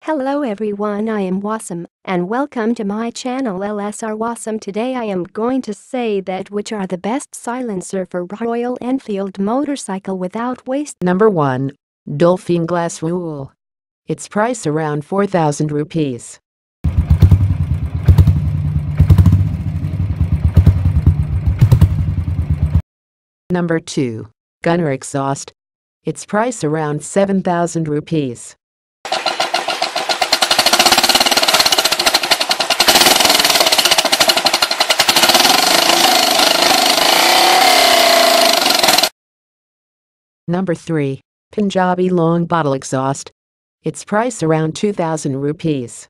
Hello everyone, I am Wasim, and welcome to my channel Lsr Wasim. Today I am going to say that which are the best silencer for Royal Enfield motorcycle without waste. Number 1. Dolphin Glass Wool. Its price around 4,000 rupees. Number 2. Gunner Exhaust. Its price around 7,000 rupees. Number 3. Punjabi Long Bottle Exhaust. Its price around 2,000 rupees.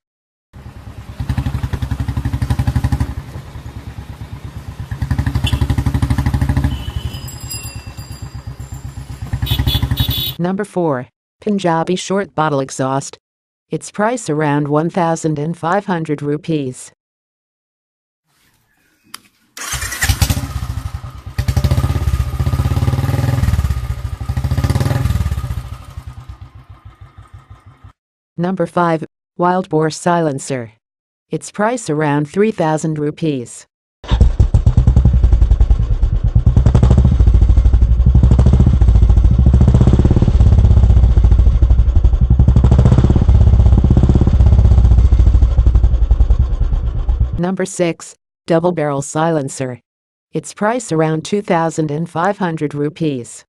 Number 4. Punjabi Short Bottle Exhaust. Its price around 1,500 rupees. Number 5. Wild Boar Silencer. Its price around 3,000 rupees. Number 6. Double Barrel Silencer. Its price around 2,500 rupees.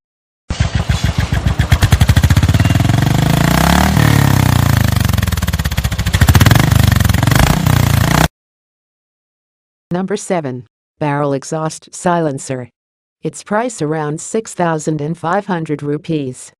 Number 7. Barrel Exhaust Silencer. Its price around 6,500 rupees.